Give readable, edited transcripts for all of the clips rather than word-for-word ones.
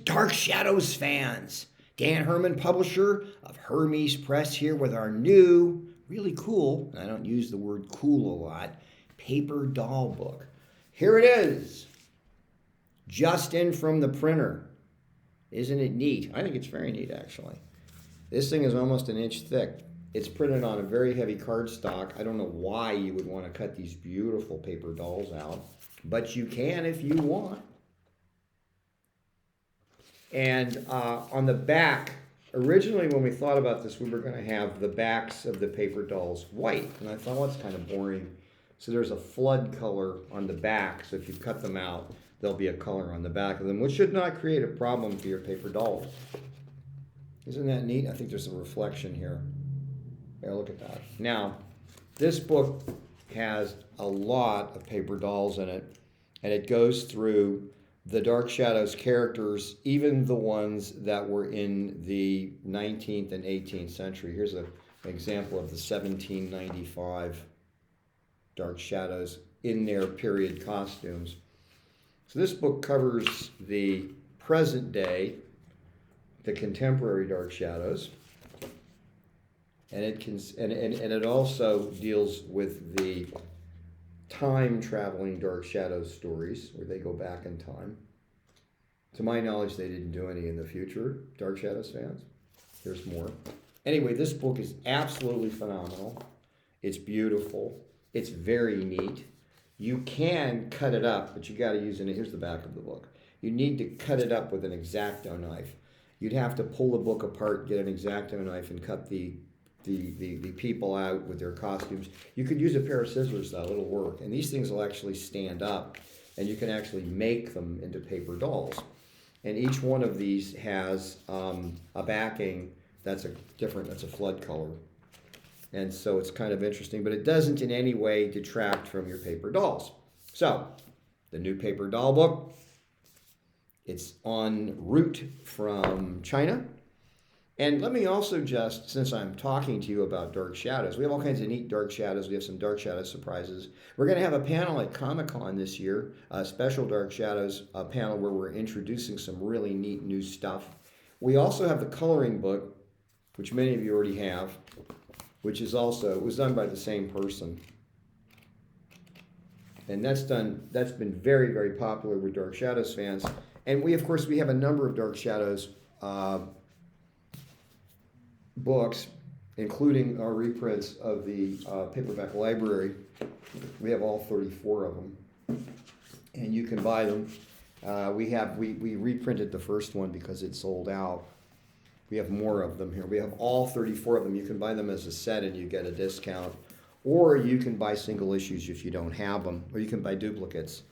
Dark Shadows fans, Dan Herman, publisher of Hermes Press, here with our new, really cool, I don't use the word cool a lot, paper doll book. Here it is, just in from the printer. Isn't it neat? I think it's very neat, actually. This thing is almost an inch thick. It's printed on a very heavy cardstock. I don't know why you would want to cut these beautiful paper dolls out, but you can if you want. And on the back, originally when we thought about this, we were going to have the backs of the paper dolls white. And I thought, well, that's kind of boring. So there's a flood color on the back. So if you cut them out, there'll be a color on the back of them, which should not create a problem for your paper dolls. Isn't that neat? I think there's a reflection here. Yeah, look at that. Now, this book has a lot of paper dolls in it, and it goes through the Dark Shadows characters, even the ones that were in the 19th and 18th century. Here's an example of the 1795 Dark Shadows in their period costumes. So this book covers the present day, the contemporary Dark Shadows, and it also deals with the time-traveling Dark Shadows stories, where they go back in time. To my knowledge, they didn't do any in the future, Dark Shadows fans. There's more. Anyway, this book is absolutely phenomenal. It's beautiful. It's very neat. You can cut it up, but you got to use it. Here's the back of the book. You need to cut it up with an X-Acto knife. You'd have to pull the book apart, get an X-Acto knife, and cut the people out with their costumes. You could use a pair of scissors, though. It'll work. And these things will actually stand up, and you can actually make them into paper dolls. And each one of these has a backing that's a flood color. And so it's kind of interesting, but it doesn't in any way detract from your paper dolls. So, the new paper doll book, it's en route from China. And let me also just, since I'm talking to you about Dark Shadows, we have all kinds of neat Dark Shadows. We have some Dark Shadows surprises. We're going to have a panel at Comic-Con this year, a special Dark Shadows panel where we're introducing some really neat new stuff. We also have the coloring book, which many of you already have, which is also, it was done by the same person. And that's been very, very popular with Dark Shadows fans. And we, of course, we have a number of Dark Shadows books, including our reprints of the paperback library. We have all 34 of them, and you can buy them. We reprinted the first one because it sold out. We have more of them here. We have all 34 of them. You can buy them as a set and you get a discount, or you can buy single issues if you don't have them, or you can buy duplicates.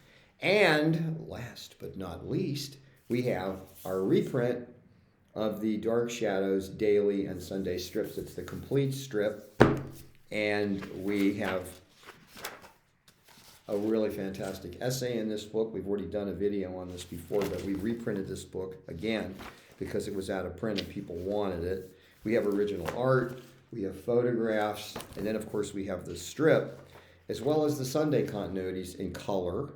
And last but not least, we have our reprint of the Dark Shadows daily and Sunday strips. It's the complete strip, and we have a really fantastic essay in this book. We've already done a video on this before, but we reprinted this book again because it was out of print and people wanted it. We have original art, we have photographs, and then of course we have the strip, as well as the Sunday continuities in color,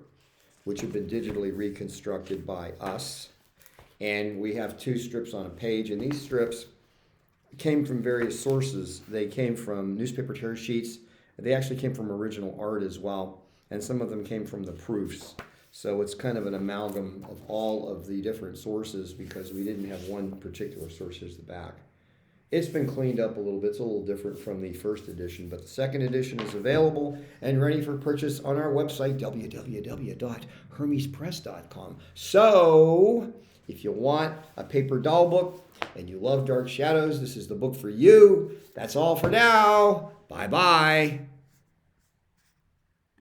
which have been digitally reconstructed by us. And we have 2 strips on a page, and these strips came from various sources. They came from newspaper tear sheets. They actually came from original art as well, and some of them came from the proofs. So it's kind of an amalgam of all of the different sources because we didn't have one particular source. Here's the back. It's been cleaned up a little bit. It's a little different from the first edition, but the second edition is available and ready for purchase on our website, www.hermespress.com. So, if you want a paper doll book and you love Dark Shadows, this is the book for you. That's all for now. Bye-bye.